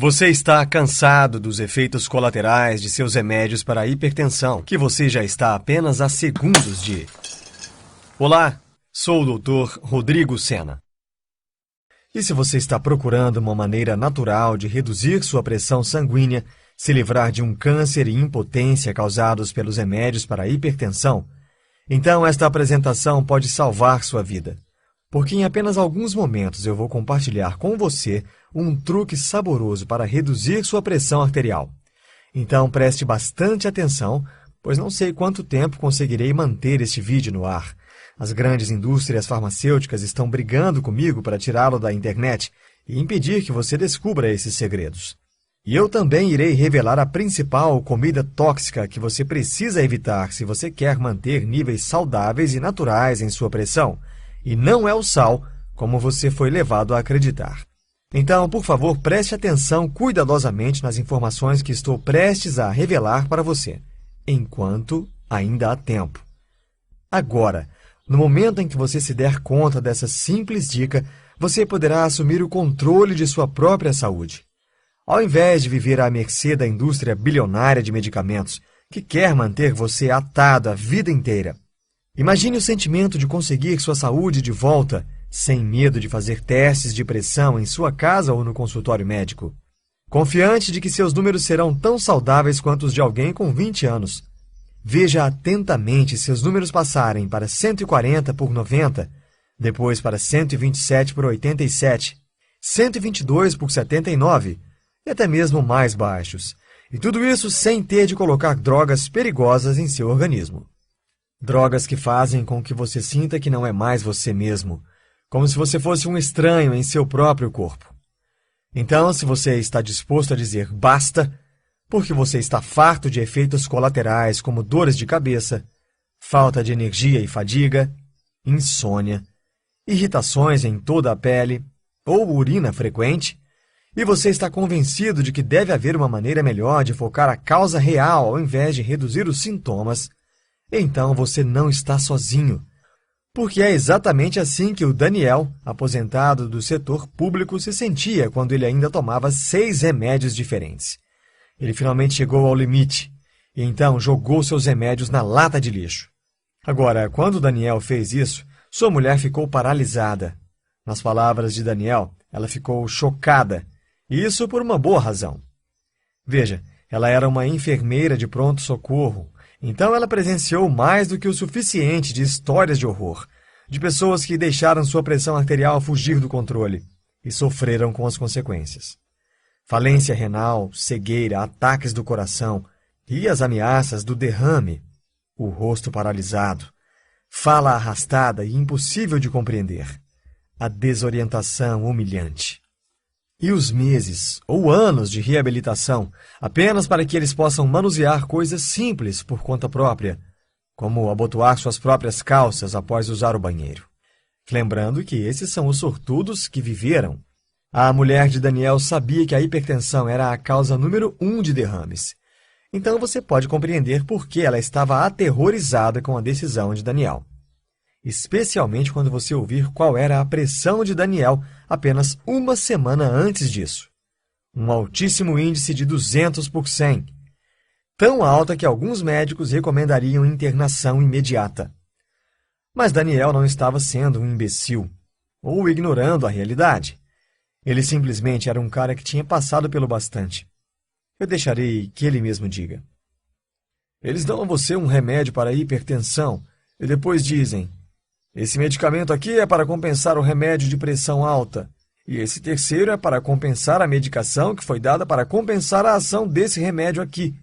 Você está cansado dos efeitos colaterais de seus remédios para a hipertensão, que você já está apenas a segundos de... Olá, sou o Dr. Rodrigo Sena. E se você está procurando uma maneira natural de reduzir sua pressão sanguínea, se livrar de um câncer e impotência causados pelos remédios para a hipertensão, então esta apresentação pode salvar sua vida. Porque em apenas alguns momentos eu vou compartilhar com você um truque saboroso para reduzir sua pressão arterial. Então preste bastante atenção, pois não sei quanto tempo conseguirei manter este vídeo no ar. As grandes indústrias farmacêuticas estão brigando comigo para tirá-lo da internet e impedir que você descubra esses segredos. E eu também irei revelar a principal comida tóxica que você precisa evitar se você quer manter níveis saudáveis e naturais em sua pressão. E não é o sal, como você foi levado a acreditar. Então, por favor, preste atenção cuidadosamente nas informações que estou prestes a revelar para você, enquanto ainda há tempo. Agora, no momento em que você se der conta dessa simples dica, você poderá assumir o controle de sua própria saúde. Ao invés de viver à mercê da indústria bilionária de medicamentos, que quer manter você atado a vida inteira, imagine o sentimento de conseguir sua saúde de volta, sem medo de fazer testes de pressão em sua casa ou no consultório médico. Confiante de que seus números serão tão saudáveis quanto os de alguém com 20 anos. Veja atentamente seus números passarem para 140 por 90, depois para 127 por 87, 122 por 79 e até mesmo mais baixos. E tudo isso sem ter de colocar drogas perigosas em seu organismo. Drogas que fazem com que você sinta que não é mais você mesmo, como se você fosse um estranho em seu próprio corpo. Então, se você está disposto a dizer basta, porque você está farto de efeitos colaterais como dores de cabeça, falta de energia e fadiga, insônia, irritações em toda a pele ou urina frequente, e você está convencido de que deve haver uma maneira melhor de focar a causa real ao invés de reduzir os sintomas, então você não está sozinho, porque é exatamente assim que o Daniel, aposentado do setor público, se sentia quando ele ainda tomava 6 remédios diferentes. Ele finalmente chegou ao limite, e então jogou seus remédios na lata de lixo. Agora, quando o Daniel fez isso, sua mulher ficou paralisada. Nas palavras de Daniel, ela ficou chocada, e isso por uma boa razão. Veja, ela era uma enfermeira de pronto-socorro, então ela presenciou mais do que o suficiente de histórias de horror, de pessoas que deixaram sua pressão arterial fugir do controle e sofreram com as consequências. Falência renal, cegueira, ataques do coração e as ameaças do derrame, o rosto paralisado, fala arrastada e impossível de compreender, a desorientação humilhante. E os meses ou anos de reabilitação, apenas para que eles possam manusear coisas simples por conta própria, como abotoar suas próprias calças após usar o banheiro. Lembrando que esses são os sortudos que viveram. A mulher de Daniel sabia que a hipertensão era a causa número 1 de derrames. Então você pode compreender por que ela estava aterrorizada com a decisão de Daniel. Especialmente quando você ouvir qual era a pressão de Daniel apenas uma semana antes disso. Um altíssimo índice de 200 por 100, tão alta que alguns médicos recomendariam internação imediata. Mas Daniel não estava sendo um imbecil, ou ignorando a realidade. Ele simplesmente era um cara que tinha passado pelo bastante. Eu deixarei que ele mesmo diga. Eles dão a você um remédio para a hipertensão e depois dizem: esse medicamento aqui é para compensar o remédio de pressão alta, e esse terceiro é para compensar a medicação que foi dada para compensar a ação desse remédio aqui.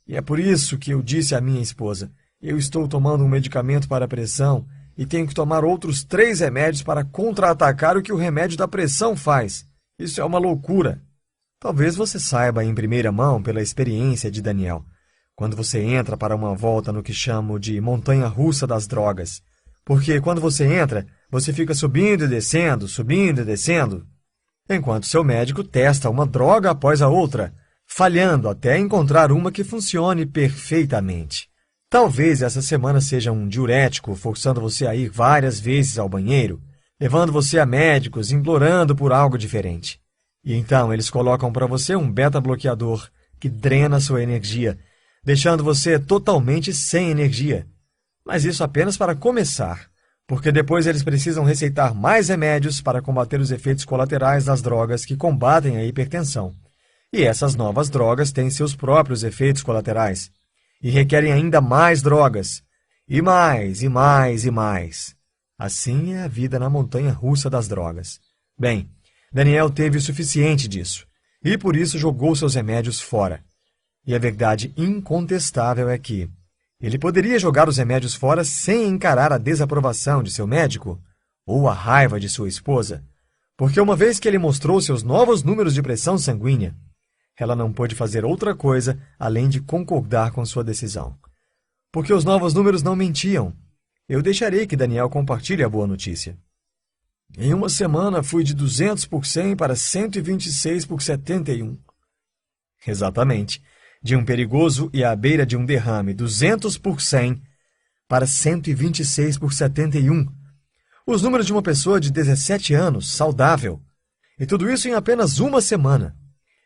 E é por isso que eu disse à minha esposa: eu estou tomando um medicamento para a pressão e tenho que tomar outros 3 remédios para contra-atacar o que o remédio da pressão faz. Isso é uma loucura. Talvez você saiba em primeira mão pela experiência de Daniel, quando você entra para uma volta no que chamo de montanha-russa das drogas. Porque quando você entra, você fica subindo e descendo, enquanto seu médico testa uma droga após a outra, falhando até encontrar uma que funcione perfeitamente. Talvez essa semana seja um diurético, forçando você a ir várias vezes ao banheiro, levando você a médicos, implorando por algo diferente. E então eles colocam para você um beta-bloqueador que drena sua energia, deixando você totalmente sem energia. Mas isso apenas para começar, porque depois eles precisam receitar mais remédios para combater os efeitos colaterais das drogas que combatem a hipertensão. E essas novas drogas têm seus próprios efeitos colaterais. E requerem ainda mais drogas. E mais, e mais, e mais. Assim é a vida na montanha-russa das drogas. Bem, Daniel teve o suficiente disso, e por isso jogou seus remédios fora. E a verdade incontestável é que ele poderia jogar os remédios fora sem encarar a desaprovação de seu médico ou a raiva de sua esposa, porque uma vez que ele mostrou seus novos números de pressão sanguínea, ela não pôde fazer outra coisa além de concordar com sua decisão. Porque os novos números não mentiam. Eu deixarei que Daniel compartilhe a boa notícia. Em uma semana, fui de 200 por 100 para 126 por 71. Exatamente. De um perigoso e à beira de um derrame, 200 por 100 para 126 por 71. Os números de uma pessoa de 17 anos, saudável. E tudo isso em apenas uma semana.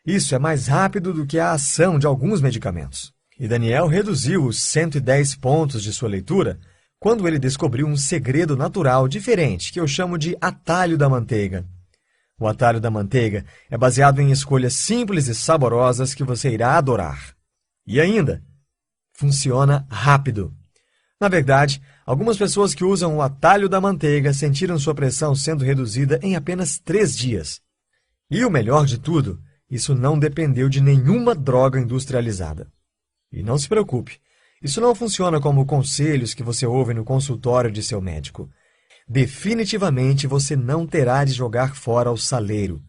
Isso é mais rápido do que a ação de alguns medicamentos. E Daniel reduziu os 110 pontos de sua leitura quando ele descobriu um segredo natural diferente que eu chamo de atalho da manteiga. O atalho da manteiga é baseado em escolhas simples e saborosas que você irá adorar. E ainda, funciona rápido. Na verdade, algumas pessoas que usam o atalho da manteiga sentiram sua pressão sendo reduzida em apenas 3 dias. E o melhor de tudo, isso não dependeu de nenhuma droga industrializada. E não se preocupe, isso não funciona como conselhos que você ouve no consultório de seu médico. Definitivamente você não terá de jogar fora o saleiro.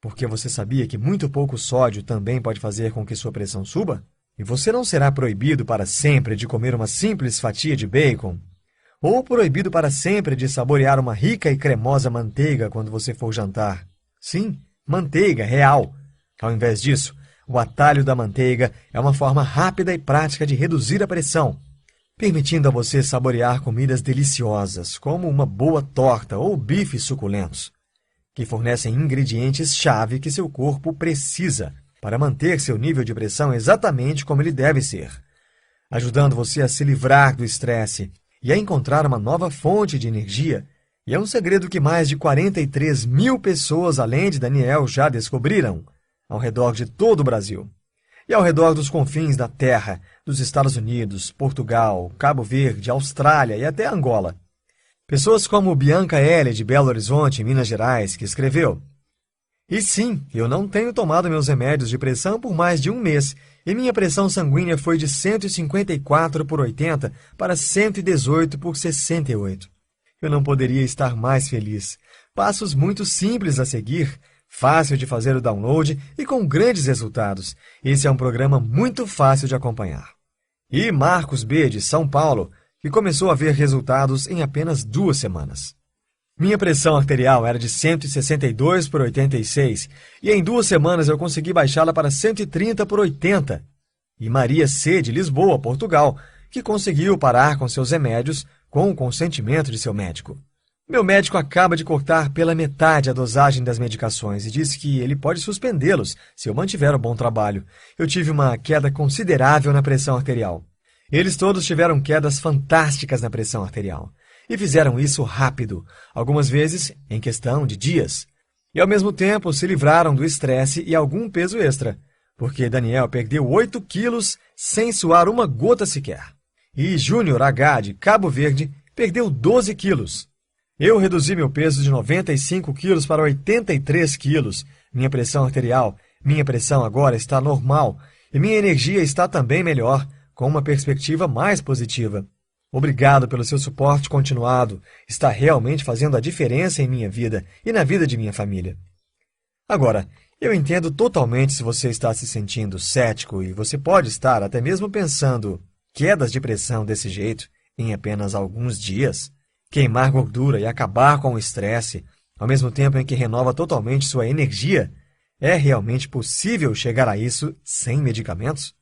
Porque você sabia que muito pouco sódio também pode fazer com que sua pressão suba? E você não será proibido para sempre de comer uma simples fatia de bacon? Ou proibido para sempre de saborear uma rica e cremosa manteiga quando você for jantar? Sim, manteiga real. Ao invés disso, o atalho da manteiga é uma forma rápida e prática de reduzir a pressão, permitindo a você saborear comidas deliciosas, como uma boa torta ou bifes suculentos, que fornecem ingredientes-chave que seu corpo precisa para manter seu nível de pressão exatamente como ele deve ser, ajudando você a se livrar do estresse e a encontrar uma nova fonte de energia. E é um segredo que mais de 43 mil pessoas, além de Daniel, já descobriram, ao redor de todo o Brasil. E ao redor dos confins da Terra, dos Estados Unidos, Portugal, Cabo Verde, Austrália e até Angola. Pessoas como Bianca L., de Belo Horizonte, Minas Gerais, que escreveu: E sim, eu não tenho tomado meus remédios de pressão por mais de um mês, e minha pressão sanguínea foi de 154 por 80 para 118 por 68. Eu não poderia estar mais feliz. Passos muito simples a seguir, fácil de fazer o download e com grandes resultados. Esse é um programa muito fácil de acompanhar. E Marcos B., de São Paulo, que começou a ver resultados em apenas 2 semanas. Minha pressão arterial era de 162 por 86 e em 2 semanas eu consegui baixá-la para 130 por 80. E Maria C., de Lisboa, Portugal, que conseguiu parar com seus remédios com o consentimento de seu médico. Meu médico acaba de cortar pela metade a dosagem das medicações e disse que ele pode suspendê-los se eu mantiver o bom trabalho. Eu tive uma queda considerável na pressão arterial. Eles todos tiveram quedas fantásticas na pressão arterial. E fizeram isso rápido, algumas vezes em questão de dias. E ao mesmo tempo se livraram do estresse e algum peso extra, porque Daniel perdeu 8 quilos sem suar uma gota sequer. E Júnior H., de Cabo Verde, perdeu 12 quilos. Eu reduzi meu peso de 95 quilos para 83 quilos. Minha pressão arterial, minha pressão agora está normal e minha energia está também melhor, com uma perspectiva mais positiva. Obrigado pelo seu suporte continuado. Está realmente fazendo a diferença em minha vida e na vida de minha família. Agora, eu entendo totalmente se você está se sentindo cético e você pode estar até mesmo pensando quedas de pressão desse jeito em apenas alguns dias. Queimar gordura e acabar com o estresse, ao mesmo tempo em que renova totalmente sua energia, é realmente possível chegar a isso sem medicamentos?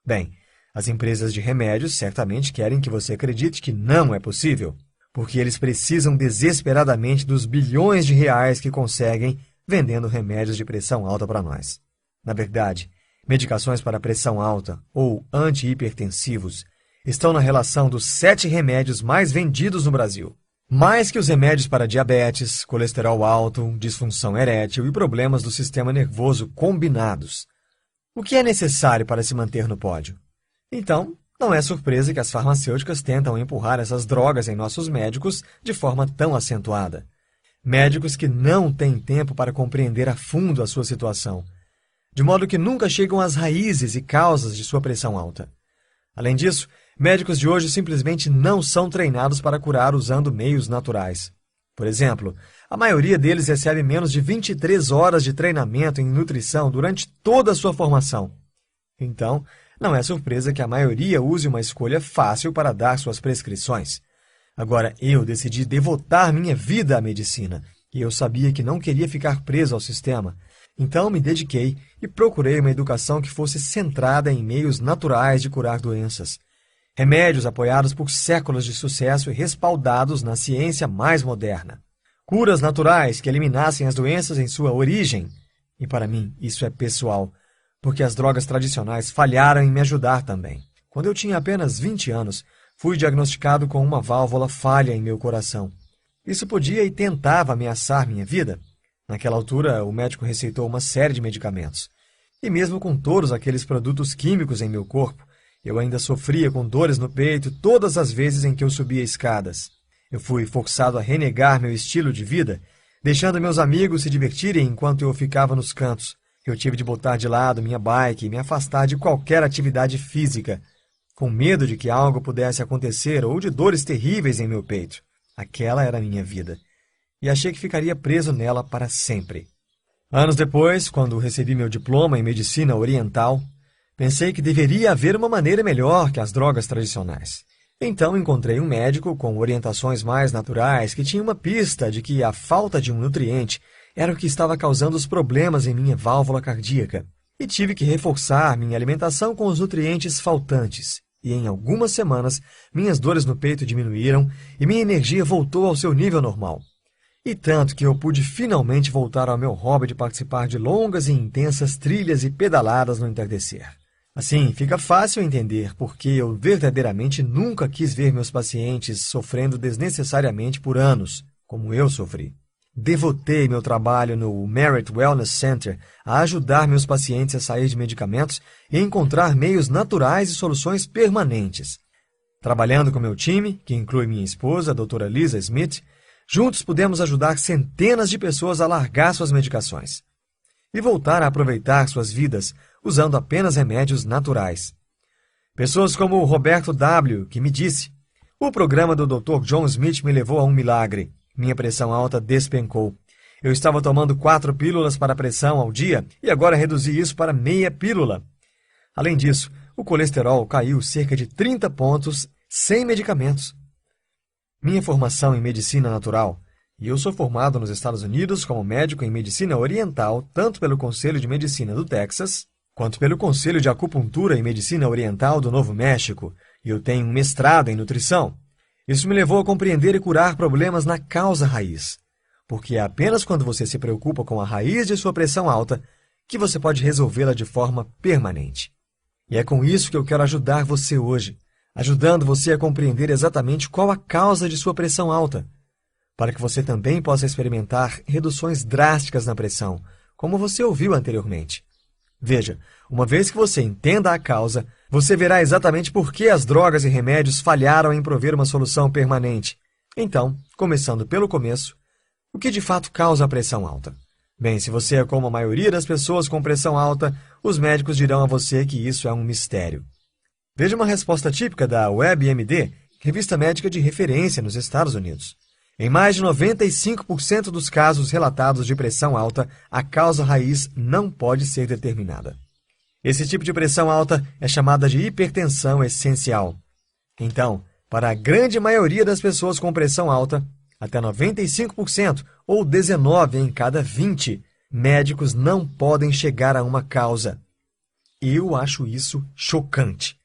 Bem, as empresas de remédios certamente querem que você acredite que não é possível, porque eles precisam desesperadamente dos bilhões de reais que conseguem vendendo remédios de pressão alta para nós. Na verdade, medicações para pressão alta ou antihipertensivos estão na relação dos 7 remédios mais vendidos no Brasil. Mais que os remédios para diabetes, colesterol alto, disfunção erétil e problemas do sistema nervoso combinados. O que é necessário para se manter no pódio? Então, não é surpresa que as farmacêuticas tentam empurrar essas drogas em nossos médicos de forma tão acentuada. Médicos que não têm tempo para compreender a fundo a sua situação, de modo que nunca chegam às raízes e causas de sua pressão alta. Além disso, médicos de hoje simplesmente não são treinados para curar usando meios naturais. Por exemplo, a maioria deles recebe menos de 23 horas de treinamento em nutrição durante toda a sua formação. Então, não é surpresa que a maioria use uma escolha fácil para dar suas prescrições. Agora, eu decidi devotar minha vida à medicina, e eu sabia que não queria ficar preso ao sistema. Então, me dediquei e procurei uma educação que fosse centrada em meios naturais de curar doenças. Remédios apoiados por séculos de sucesso e respaldados na ciência mais moderna. Curas naturais que eliminassem as doenças em sua origem. E para mim, isso é pessoal, porque as drogas tradicionais falharam em me ajudar também. Quando eu tinha apenas 20 anos, fui diagnosticado com uma válvula falha em meu coração. Isso podia e tentava ameaçar minha vida. Naquela altura, o médico receitou uma série de medicamentos. E mesmo com todos aqueles produtos químicos em meu corpo, eu ainda sofria com dores no peito todas as vezes em que eu subia escadas. Eu fui forçado a renegar meu estilo de vida, deixando meus amigos se divertirem enquanto eu ficava nos cantos. Eu tive de botar de lado minha bike e me afastar de qualquer atividade física, com medo de que algo pudesse acontecer ou de dores terríveis em meu peito. Aquela era a minha vida. E achei que ficaria preso nela para sempre. Anos depois, quando recebi meu diploma em medicina oriental, pensei que deveria haver uma maneira melhor que as drogas tradicionais. Então encontrei um médico com orientações mais naturais que tinha uma pista de que a falta de um nutriente era o que estava causando os problemas em minha válvula cardíaca. E tive que reforçar minha alimentação com os nutrientes faltantes. E em algumas semanas, minhas dores no peito diminuíram e minha energia voltou ao seu nível normal. E tanto que eu pude finalmente voltar ao meu hobby de participar de longas e intensas trilhas e pedaladas no entardecer. Assim, fica fácil entender por que eu verdadeiramente nunca quis ver meus pacientes sofrendo desnecessariamente por anos, como eu sofri. Devotei meu trabalho no Merit Wellness Center a ajudar meus pacientes a sair de medicamentos e encontrar meios naturais e soluções permanentes. Trabalhando com meu time, que inclui minha esposa, a doutora Lisa Smith, juntos pudemos ajudar centenas de pessoas a largar suas medicações e voltar a aproveitar suas vidas usando apenas remédios naturais. Pessoas como o Roberto W., que me disse: "O programa do Dr. John Smith me levou a um milagre. Minha pressão alta despencou. Eu estava tomando 4 pílulas para pressão ao dia e agora reduzi isso para meia pílula. Além disso, o colesterol caiu cerca de 30 pontos sem medicamentos." Minha formação em medicina natural, e eu sou formado nos Estados Unidos como médico em medicina oriental, tanto pelo Conselho de Medicina do Texas, quanto pelo Conselho de Acupuntura e Medicina Oriental do Novo México, e eu tenho um mestrado em nutrição. Isso me levou a compreender e curar problemas na causa raiz, porque é apenas quando você se preocupa com a raiz de sua pressão alta que você pode resolvê-la de forma permanente. E é com isso que eu quero ajudar você hoje, ajudando você a compreender exatamente qual a causa de sua pressão alta, para que você também possa experimentar reduções drásticas na pressão, como você ouviu anteriormente. Veja, uma vez que você entenda a causa, você verá exatamente por que as drogas e remédios falharam em prover uma solução permanente. Então, começando pelo começo, o que de fato causa a pressão alta? Bem, se você é como a maioria das pessoas com pressão alta, os médicos dirão a você que isso é um mistério. Veja uma resposta típica da WebMD, revista médica de referência nos Estados Unidos. Em mais de 95% dos casos relatados de pressão alta, a causa raiz não pode ser determinada. Esse tipo de pressão alta é chamada de hipertensão essencial. Então, para a grande maioria das pessoas com pressão alta, até 95%, ou 19 em cada 20, médicos não podem chegar a uma causa. Eu acho isso chocante.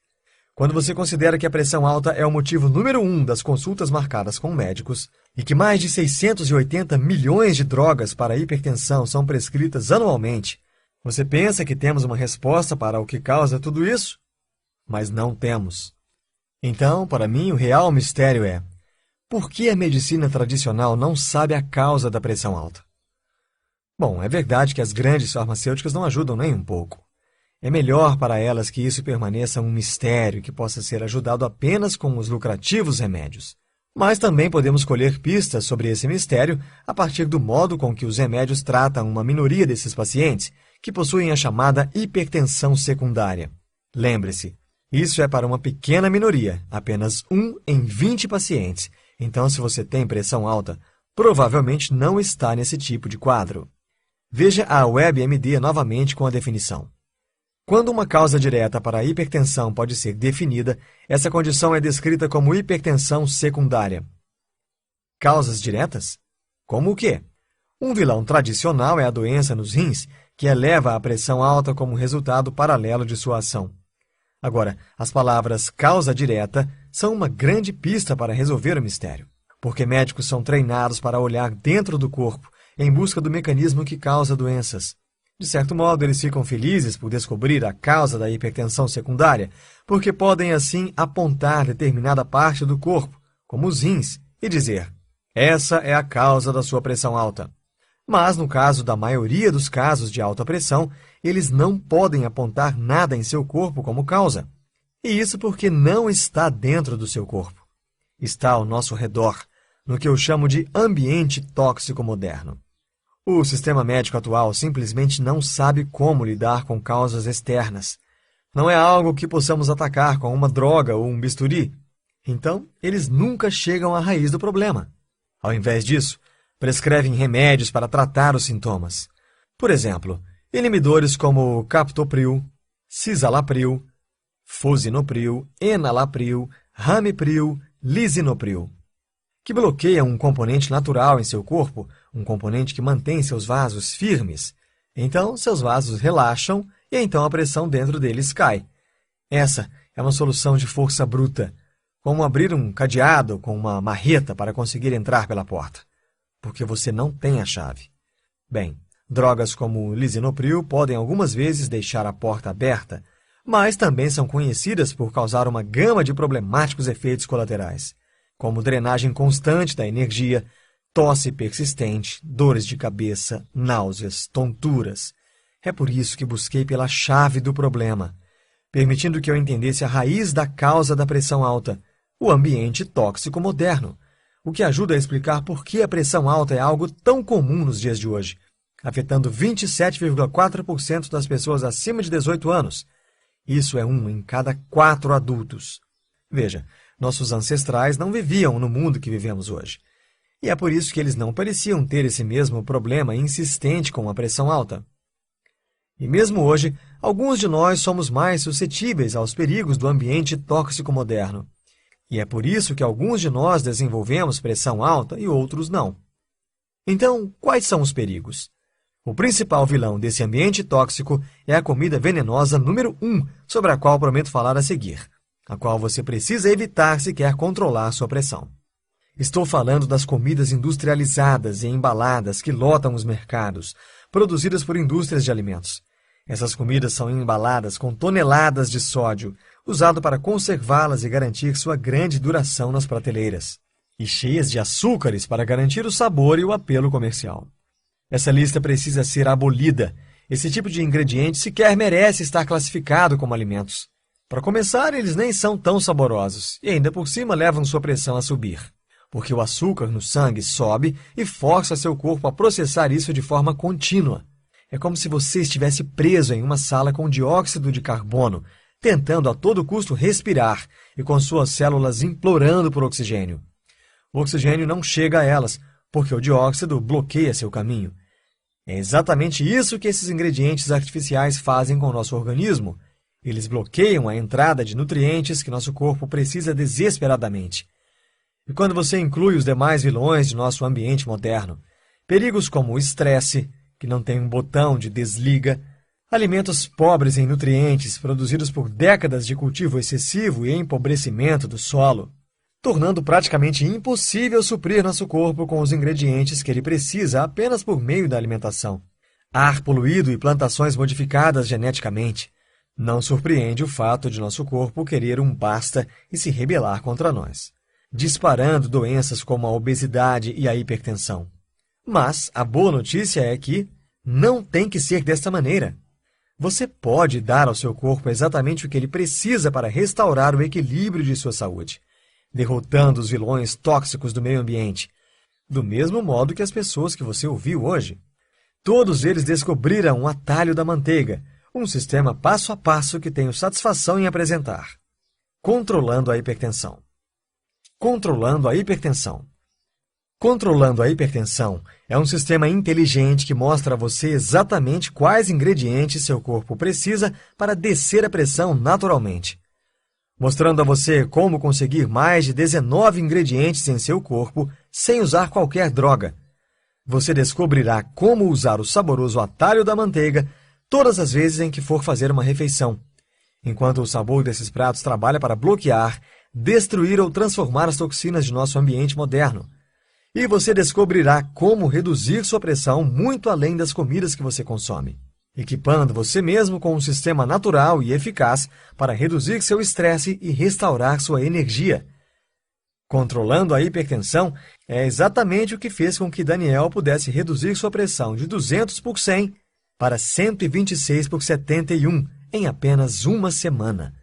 Quando você considera que a pressão alta é o motivo número 1 das consultas marcadas com médicos e que mais de 680 milhões de drogas para a hipertensão são prescritas anualmente, você pensa que temos uma resposta para o que causa tudo isso? Mas não temos. Então, para mim, o real mistério é: por que a medicina tradicional não sabe a causa da pressão alta? Bom, é verdade que as grandes farmacêuticas não ajudam nem um pouco. É melhor para elas que isso permaneça um mistério que possa ser ajudado apenas com os lucrativos remédios. Mas também podemos colher pistas sobre esse mistério a partir do modo com que os remédios tratam uma minoria desses pacientes, que possuem a chamada hipertensão secundária. Lembre-se, isso é para uma pequena minoria, apenas 1 em 20 pacientes. Então, se você tem pressão alta, provavelmente não está nesse tipo de quadro. Veja a WebMD novamente com a definição. Quando uma causa direta para a hipertensão pode ser definida, essa condição é descrita como hipertensão secundária. Causas diretas? Como o quê? Um vilão tradicional é a doença nos rins, que eleva a pressão alta como resultado paralelo de sua ação. Agora, as palavras causa direta são uma grande pista para resolver o mistério, porque médicos são treinados para olhar dentro do corpo em busca do mecanismo que causa doenças. De certo modo, eles ficam felizes por descobrir a causa da hipertensão secundária, porque podem assim apontar determinada parte do corpo, como os rins, e dizer: essa é a causa da sua pressão alta. Mas, no caso da maioria dos casos de alta pressão, eles não podem apontar nada em seu corpo como causa. E isso porque não está dentro do seu corpo. Está ao nosso redor, no que eu chamo de ambiente tóxico moderno. O sistema médico atual simplesmente não sabe como lidar com causas externas. Não é algo que possamos atacar com uma droga ou um bisturi. Então, eles nunca chegam à raiz do problema. Ao invés disso, prescrevem remédios para tratar os sintomas. Por exemplo, inibidores como captopril, cisalapryl, fosinopril, enalapril, ramipril, lisinopril, que bloqueiam um componente natural em seu corpo, um componente que mantém seus vasos firmes. Então, seus vasos relaxam e então a pressão dentro deles cai. Essa é uma solução de força bruta, como abrir um cadeado com uma marreta para conseguir entrar pela porta, porque você não tem a chave. Bem, drogas como lisinopril podem algumas vezes deixar a porta aberta, mas também são conhecidas por causar uma gama de problemáticos efeitos colaterais, como drenagem constante da energia, tosse persistente, dores de cabeça, náuseas, tonturas. É por isso que busquei pela chave do problema, permitindo que eu entendesse a raiz da causa da pressão alta, o ambiente tóxico moderno, o que ajuda a explicar por que a pressão alta é algo tão comum nos dias de hoje, afetando 27,4% das pessoas acima de 18 anos. Isso é 1 em cada 4 adultos. Veja, nossos ancestrais não viviam no mundo que vivemos hoje. E é por isso que eles não pareciam ter esse mesmo problema insistente com a pressão alta. E mesmo hoje, alguns de nós somos mais suscetíveis aos perigos do ambiente tóxico moderno. E é por isso que alguns de nós desenvolvemos pressão alta e outros não. Então, quais são os perigos? O principal vilão desse ambiente tóxico é a comida venenosa número 1, sobre a qual prometo falar a seguir, a qual você precisa evitar se quer controlar sua pressão. Estou falando das comidas industrializadas e embaladas que lotam os mercados, produzidas por indústrias de alimentos. Essas comidas são embaladas com toneladas de sódio, usado para conservá-las e garantir sua grande duração nas prateleiras, e cheias de açúcares para garantir o sabor e o apelo comercial. Essa lista precisa ser abolida. Esse tipo de ingrediente sequer merece estar classificado como alimentos. Para começar, eles nem são tão saborosos e ainda por cima levam sua pressão a subir, porque o açúcar no sangue sobe e força seu corpo a processar isso de forma contínua. É como se você estivesse preso em uma sala com dióxido de carbono, tentando a todo custo respirar e com suas células implorando por oxigênio. O oxigênio não chega a elas, porque o dióxido bloqueia seu caminho. É exatamente isso que esses ingredientes artificiais fazem com o nosso organismo. Eles bloqueiam a entrada de nutrientes que nosso corpo precisa desesperadamente. E quando você inclui os demais vilões de nosso ambiente moderno, perigos como o estresse, que não tem um botão de desliga, Alimentos pobres em nutrientes, produzidos por décadas de cultivo excessivo e empobrecimento do solo, tornando praticamente impossível suprir nosso corpo com os ingredientes que ele precisa apenas por meio da alimentação. Ar poluído e plantações modificadas geneticamente. Não surpreende o fato de nosso corpo querer um basta e se rebelar contra nós, disparando doenças como a obesidade e a hipertensão. Mas a boa notícia é que não tem que ser desta maneira. Você pode dar ao seu corpo exatamente o que ele precisa para restaurar o equilíbrio de sua saúde, derrotando os vilões tóxicos do meio ambiente, do mesmo modo que as pessoas que você ouviu hoje. Todos eles descobriram um atalho da manteiga, um sistema passo a passo que tenho satisfação em apresentar. Controlando a hipertensão. Controlando a hipertensão. Controlando a hipertensão é um sistema inteligente que mostra a você exatamente quais ingredientes seu corpo precisa para descer a pressão naturalmente, mostrando a você como conseguir mais de 19 ingredientes em seu corpo sem usar qualquer droga. Você descobrirá como usar o saboroso atalho da manteiga todas as vezes em que for fazer uma refeição, enquanto o sabor desses pratos trabalha para bloquear, destruir ou transformar as toxinas de nosso ambiente moderno. E você descobrirá como reduzir sua pressão muito além das comidas que você consome, equipando você mesmo com um sistema natural e eficaz para reduzir seu estresse e restaurar sua energia. Controlando a hipertensão é exatamente o que fez com que Daniel pudesse reduzir sua pressão de 200 por 100 para 126 por 71 em apenas uma semana,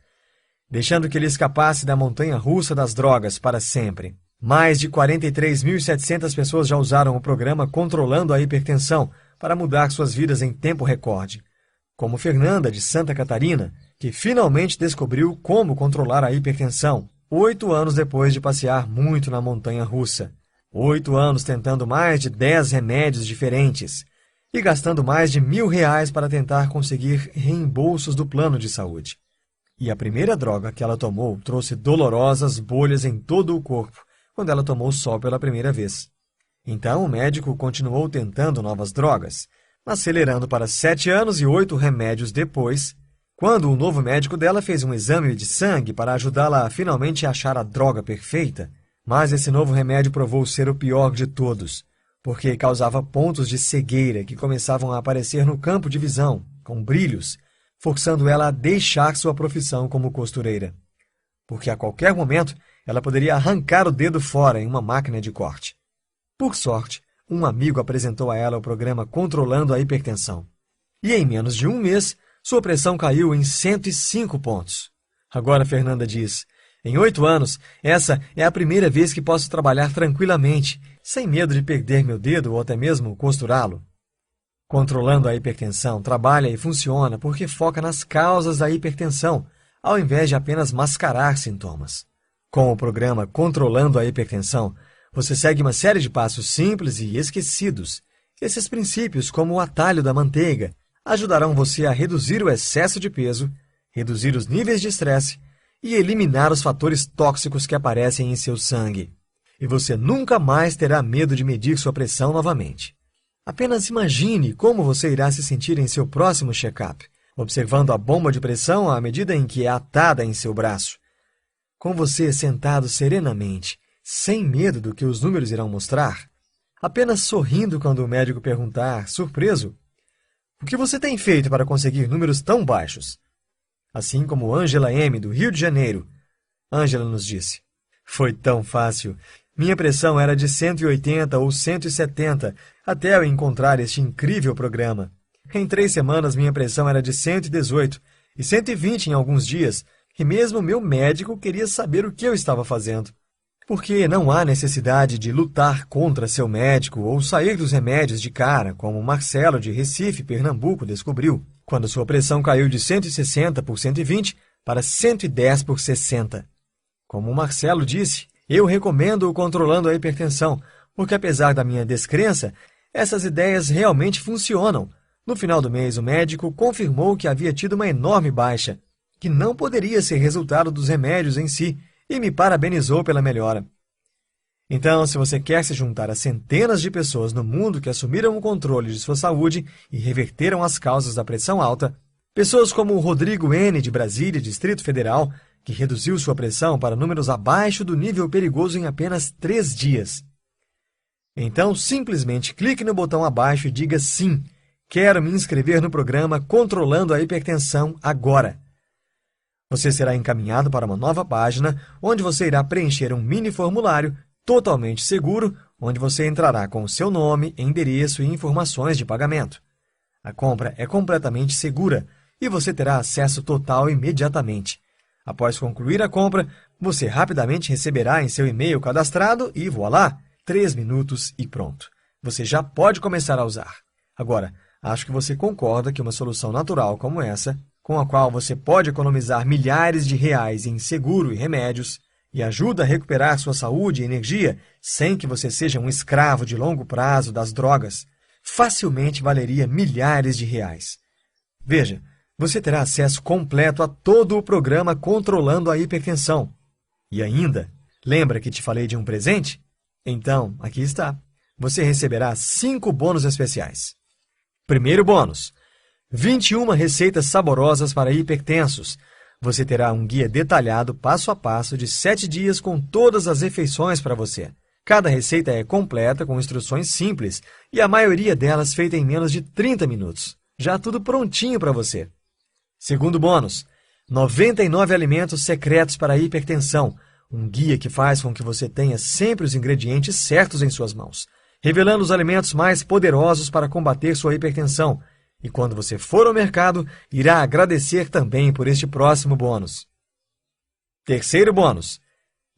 deixando que ele escapasse da montanha-russa das drogas para sempre. Mais de 43.700 pessoas já usaram o programa Controlando a Hipertensão para mudar suas vidas em tempo recorde, como Fernanda, de Santa Catarina, que finalmente descobriu como controlar a hipertensão, 8 anos depois de passear muito na montanha-russa. 8 anos tentando mais de 10 remédios diferentes e gastando mais de R$1.000 para tentar conseguir reembolsos do plano de saúde. E a primeira droga que ela tomou trouxe dolorosas bolhas em todo o corpo, quando ela tomou sol pela primeira vez. Então o médico continuou tentando novas drogas, acelerando para 7 anos e 8 remédios depois, quando o novo médico dela fez um exame de sangue para ajudá-la a finalmente achar a droga perfeita. Mas esse novo remédio provou ser o pior de todos, porque causava pontos de cegueira que começavam a aparecer no campo de visão, com brilhos, forçando ela a deixar sua profissão como costureira. Porque a qualquer momento ela poderia arrancar o dedo fora em uma máquina de corte. Por sorte, um amigo apresentou a ela o programa Controlando a Hipertensão. E em menos de um mês, sua pressão caiu em 105 pontos. Agora Fernanda diz: em 8 anos, essa é a primeira vez que posso trabalhar tranquilamente, sem medo de perder meu dedo ou até mesmo costurá-lo. Controlando a hipertensão trabalha e funciona porque foca nas causas da hipertensão, ao invés de apenas mascarar sintomas. Com o programa Controlando a Hipertensão, você segue uma série de passos simples e esquecidos. Esses princípios, como o atalho da manteiga, ajudarão você a reduzir o excesso de peso, reduzir os níveis de estresse e eliminar os fatores tóxicos que aparecem em seu sangue. E você nunca mais terá medo de medir sua pressão novamente. Apenas imagine como você irá se sentir em seu próximo check-up, observando a bomba de pressão à medida em que é atada em seu braço. Com você sentado serenamente, sem medo do que os números irão mostrar, apenas sorrindo quando o médico perguntar, surpreso: o que você tem feito para conseguir números tão baixos? Assim como Ângela M., do Rio de Janeiro. Ângela nos disse: foi tão fácil. Minha pressão era de 180 ou 170, até eu encontrar este incrível programa. Em 3 semanas, minha pressão era de 118 e 120 em alguns dias, e mesmo meu médico queria saber o que eu estava fazendo. Porque não há necessidade de lutar contra seu médico ou sair dos remédios de cara, como Marcelo, de Recife, Pernambuco, descobriu, quando sua pressão caiu de 160 por 120 para 110 por 60. Como o Marcelo disse, eu recomendo o Controlando a Hipertensão, porque apesar da minha descrença, essas ideias realmente funcionam. No final do mês, o médico confirmou que havia tido uma enorme baixa, que não poderia ser resultado dos remédios em si, e me parabenizou pela melhora. Então, se você quer se juntar a centenas de pessoas no mundo que assumiram o controle de sua saúde e reverteram as causas da pressão alta, pessoas como o Rodrigo N., de Brasília, Distrito Federal, que reduziu sua pressão para números abaixo do nível perigoso em apenas 3 dias. Então, simplesmente clique no botão abaixo e diga sim, quero me inscrever no programa Controlando a Hipertensão agora. Você será encaminhado para uma nova página, onde você irá preencher um mini formulário totalmente seguro, onde você entrará com o seu nome, endereço e informações de pagamento. A compra é completamente segura e você terá acesso total imediatamente. Após concluir a compra, você rapidamente receberá em seu e-mail cadastrado e voilá, 3 minutos e pronto. Você já pode começar a usar. Agora, acho que você concorda que uma solução natural como essa, com a qual você pode economizar milhares de reais em seguro e remédios, e ajuda a recuperar sua saúde e energia sem que você seja um escravo de longo prazo das drogas, facilmente valeria milhares de reais. Veja, você terá acesso completo a todo o programa Controlando a Hipertensão. E ainda, lembra que te falei de um presente? Então, aqui está. Você receberá 5 bônus especiais. Primeiro bônus: 21 receitas saborosas para hipertensos. Você terá um guia detalhado passo a passo de 7 dias com todas as refeições para você. Cada receita é completa com instruções simples e a maioria delas feita em menos de 30 minutos. Já tudo prontinho para você. Segundo bônus: 99 alimentos secretos para a hipertensão. Um guia que faz com que você tenha sempre os ingredientes certos em suas mãos, revelando os alimentos mais poderosos para combater sua hipertensão. E quando você for ao mercado, irá agradecer também por este próximo bônus. Terceiro bônus: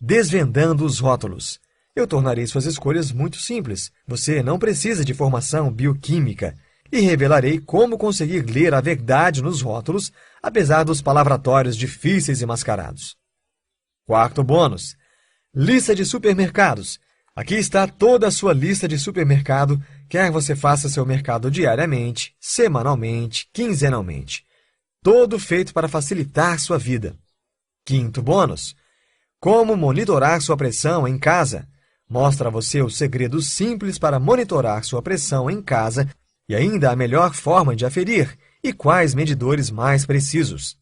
desvendando os rótulos. Eu tornarei suas escolhas muito simples. Você não precisa de formação bioquímica. E revelarei como conseguir ler a verdade nos rótulos, apesar dos palavratórios difíceis e mascarados. Quarto bônus: lista de supermercados. Aqui está toda a sua lista de supermercado, quer você faça seu mercado diariamente, semanalmente, quinzenalmente. Todo feito para facilitar sua vida. Quinto bônus: como monitorar sua pressão em casa. Mostra a você os segredos simples para monitorar sua pressão em casa e ainda a melhor forma de aferir e quais medidores mais precisos.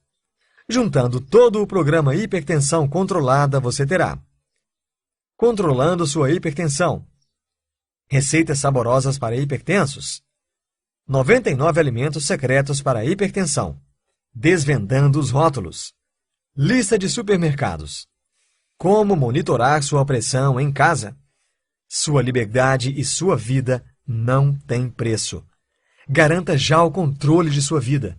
Juntando todo o programa Hipertensão Controlada, você terá: Controlando sua hipertensão, receitas saborosas para hipertensos, 99 alimentos secretos para a hipertensão, desvendando os rótulos, lista de supermercados, como monitorar sua pressão em casa. Sua liberdade e sua vida não têm preço. Garanta já o controle de sua vida.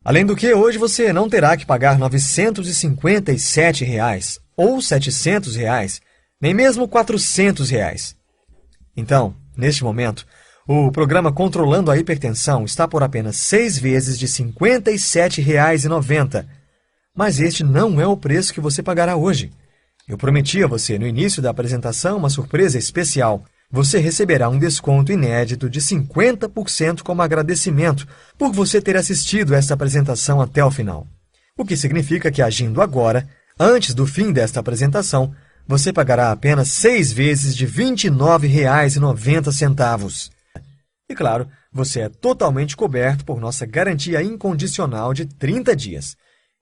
Além do que, hoje você não terá que pagar R$ 957 ou R$ 700, nem mesmo R$ 400. Então, neste momento, o programa Controlando a Hipertensão está por apenas 6 vezes de R$ 57,90. Mas este não é o preço que você pagará hoje. Eu prometi a você no início da apresentação uma surpresa especial. Você receberá um desconto inédito de 50% como agradecimento por você ter assistido esta apresentação até o final. O que significa que, agindo agora, antes do fim desta apresentação, você pagará apenas 6 vezes de R$ 29,90. E claro, você é totalmente coberto por nossa garantia incondicional de 30 dias.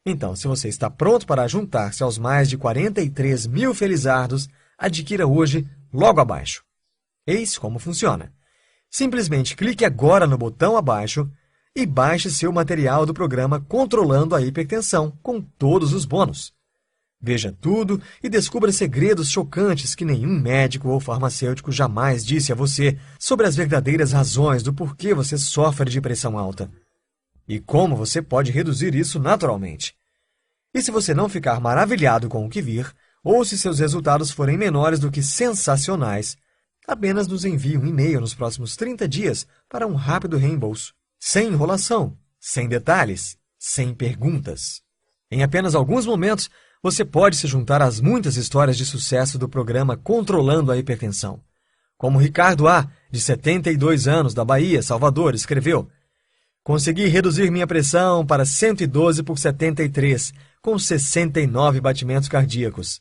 Então, se você está pronto para juntar-se aos mais de 43 mil felizardos, adquira hoje, logo abaixo. Eis como funciona. Simplesmente clique agora no botão abaixo e baixe seu material do programa Controlando a Hipertensão, com todos os bônus. Veja tudo e descubra segredos chocantes que nenhum médico ou farmacêutico jamais disse a você sobre as verdadeiras razões do porquê você sofre de pressão alta. E como você pode reduzir isso naturalmente. E se você não ficar maravilhado com o que vir, ou se seus resultados forem menores do que sensacionais, apenas nos envie um e-mail nos próximos 30 dias para um rápido reembolso. Sem enrolação, sem detalhes, sem perguntas. Em apenas alguns momentos, você pode se juntar às muitas histórias de sucesso do programa Controlando a Hipertensão. Como Ricardo A., de 72 anos, da Bahia, Salvador, escreveu: consegui reduzir minha pressão para 112/73, com 69 batimentos cardíacos.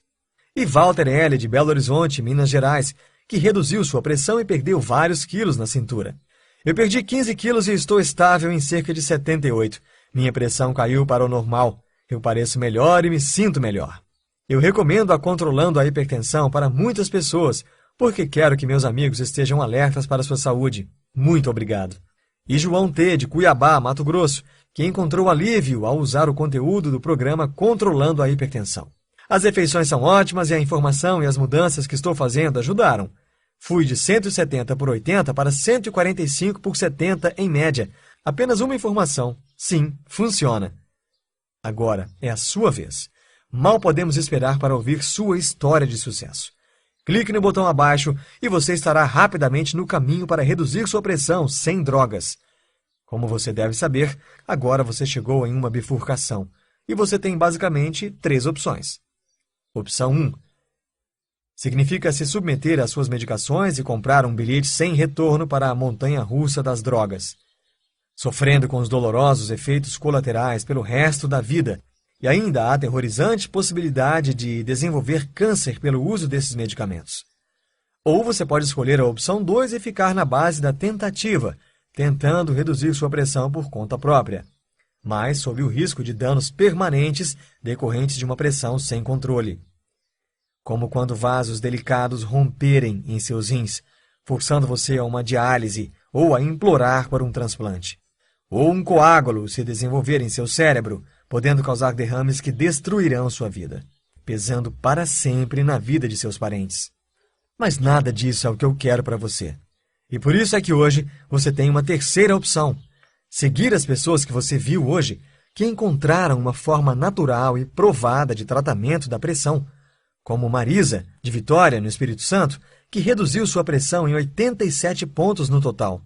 E Walter L., de Belo Horizonte, Minas Gerais, que reduziu sua pressão e perdeu vários quilos na cintura. Eu perdi 15 quilos e estou estável em cerca de 78. Minha pressão caiu para o normal. Eu pareço melhor e me sinto melhor. Eu recomendo a Controlando a Hipertensão para muitas pessoas, porque quero que meus amigos estejam alertas para a sua saúde. Muito obrigado. E João T., de Cuiabá, Mato Grosso, que encontrou alívio ao usar o conteúdo do programa Controlando a Hipertensão. As refeições são ótimas e a informação e as mudanças que estou fazendo ajudaram. Fui de 170 por 80 para 145 por 70 em média. Apenas uma informação. Sim, funciona. Agora é a sua vez. Mal podemos esperar para ouvir sua história de sucesso. Clique no botão abaixo e você estará rapidamente no caminho para reduzir sua pressão sem drogas. Como você deve saber, agora você chegou em uma bifurcação e você tem basicamente 3 opções. Opção 1. Significa se submeter às suas medicações e comprar um bilhete sem retorno para a montanha-russa das drogas, sofrendo com os dolorosos efeitos colaterais pelo resto da vida e ainda a aterrorizante possibilidade de desenvolver câncer pelo uso desses medicamentos. Ou você pode escolher a opção 2 e ficar na base da tentativa, tentando reduzir sua pressão por conta própria, mas sob o risco de danos permanentes decorrentes de uma pressão sem controle. Como quando vasos delicados romperem em seus rins, forçando você a uma diálise ou a implorar por um transplante. Ou um coágulo se desenvolver em seu cérebro, podendo causar derrames que destruirão sua vida, pesando para sempre na vida de seus parentes. Mas nada disso é o que eu quero para você. E por isso é que hoje você tem uma terceira opção. Seguir as pessoas que você viu hoje, que encontraram uma forma natural e provada de tratamento da pressão, como Marisa, de Vitória, no Espírito Santo, que reduziu sua pressão em 87 pontos no total.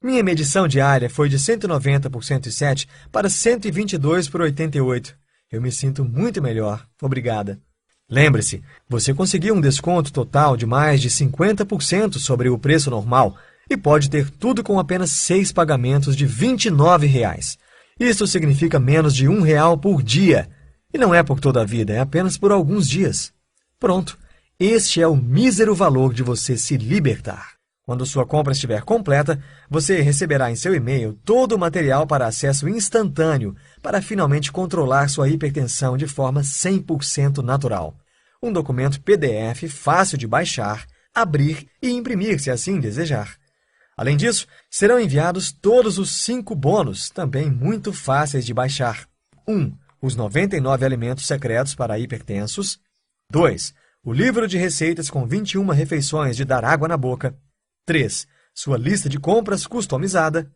Minha medição diária foi de 190 por 107 para 122 por 88. Eu me sinto muito melhor. Obrigada. Lembre-se, você conseguiu um desconto total de mais de 50% sobre o preço normal e pode ter tudo com apenas 6 pagamentos de R$ 29. Isso significa menos de R$ 1 por dia. E não é por toda a vida, é apenas por alguns dias. Pronto, este é o mísero valor de você se libertar. Quando sua compra estiver completa, você receberá em seu e-mail todo o material para acesso instantâneo para finalmente controlar sua hipertensão de forma 100% natural. Um documento PDF fácil de baixar, abrir e imprimir, se assim desejar. Além disso, serão enviados todos os 5 bônus, também muito fáceis de baixar. 1. Os 99 alimentos secretos para hipertensos. 2. O livro de receitas com 21 refeições de dar água na boca. 3. Sua lista de compras customizada.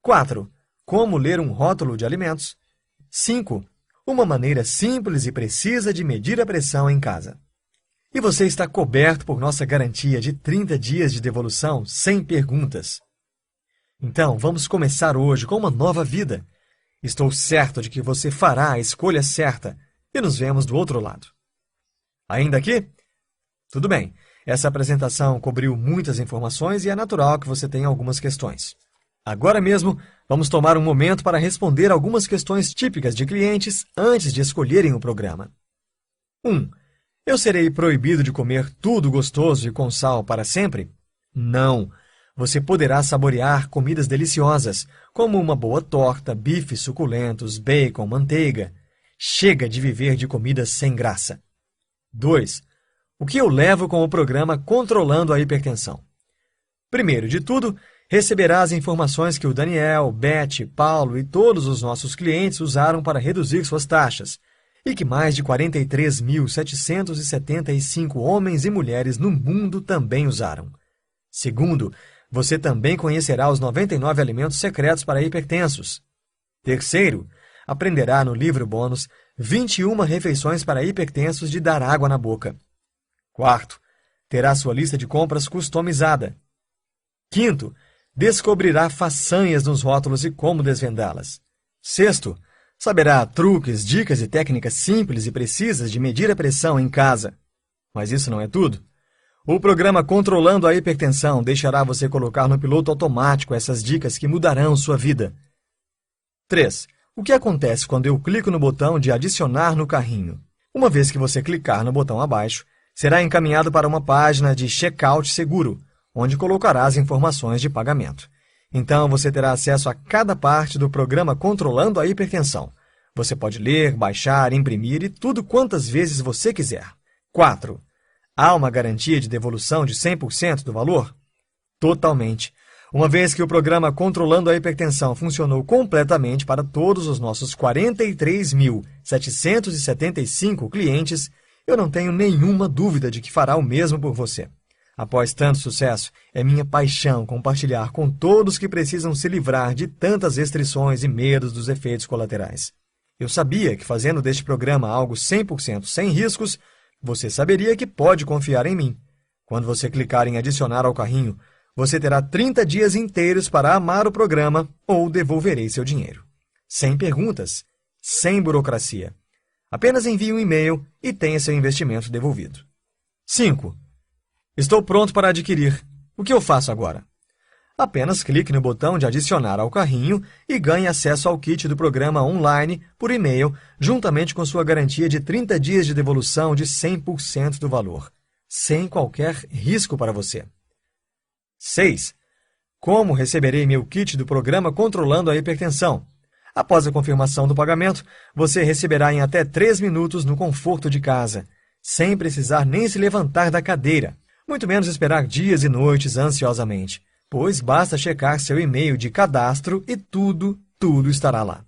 4. Como ler um rótulo de alimentos. 5. Uma maneira simples e precisa de medir a pressão em casa. E você está coberto por nossa garantia de 30 dias de devolução sem perguntas. Então, vamos começar hoje com uma nova vida. Estou certo de que você fará a escolha certa e nos vemos do outro lado. Ainda aqui? Tudo bem. Essa apresentação cobriu muitas informações e é natural que você tenha algumas questões. Agora mesmo, vamos tomar um momento para responder algumas questões típicas de clientes antes de escolherem o programa. 1. Eu serei proibido de comer tudo gostoso e com sal para sempre? Não. Você poderá saborear comidas deliciosas, como uma boa torta, bifes suculentos, bacon, manteiga. Chega de viver de comidas sem graça. 2. O que eu levo com o programa Controlando a Hipertensão? Primeiro de tudo, receberá as informações que o Daniel, Beth, Paulo e todos os nossos clientes usaram para reduzir suas taxas, e que mais de 43.775 homens e mulheres no mundo também usaram. Segundo, você também conhecerá os 99 alimentos secretos para hipertensos. Terceiro, aprenderá no livro bônus 21 refeições para hipertensos de dar água na boca. Quarto, terá sua lista de compras customizada. Quinto, descobrirá façanhas nos rótulos e como desvendá-las. Sexto, saberá truques, dicas e técnicas simples e precisas de medir a pressão em casa. Mas isso não é tudo. O programa Controlando a Hipertensão deixará você colocar no piloto automático essas dicas que mudarão sua vida. 3. O que acontece quando eu clico no botão de adicionar no carrinho? Uma vez que você clicar no botão abaixo, será encaminhado para uma página de checkout seguro, onde colocará as informações de pagamento. Então, você terá acesso a cada parte do programa Controlando a Hipertensão. Você pode ler, baixar, imprimir e tudo quantas vezes você quiser. 4. Há uma garantia de devolução de 100% do valor? Totalmente. Uma vez que o programa Controlando a Hipertensão funcionou completamente para todos os nossos 43.775 clientes, eu não tenho nenhuma dúvida de que fará o mesmo por você. Após tanto sucesso, é minha paixão compartilhar com todos que precisam se livrar de tantas restrições e medos dos efeitos colaterais. Eu sabia que fazendo deste programa algo 100% sem riscos, você saberia que pode confiar em mim. Quando você clicar em adicionar ao carrinho, você terá 30 dias inteiros para amar o programa ou devolverei seu dinheiro. Sem perguntas, sem burocracia. Apenas envie um e-mail e tenha seu investimento devolvido. 5. Estou pronto para adquirir. O que eu faço agora? Apenas clique no botão de adicionar ao carrinho e ganhe acesso ao kit do programa online por e-mail, juntamente com sua garantia de 30 dias de devolução de 100% do valor, sem qualquer risco para você. 6. Como receberei meu kit do programa Controlando a Hipertensão? Após a confirmação do pagamento, você receberá em até 3 minutos no conforto de casa, sem precisar nem se levantar da cadeira, muito menos esperar dias e noites ansiosamente, pois basta checar seu e-mail de cadastro e tudo estará lá.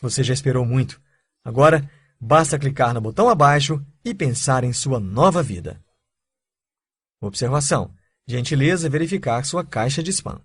Você já esperou muito. Agora, basta clicar no botão abaixo e pensar em sua nova vida. Observação: gentileza verificar sua caixa de spam.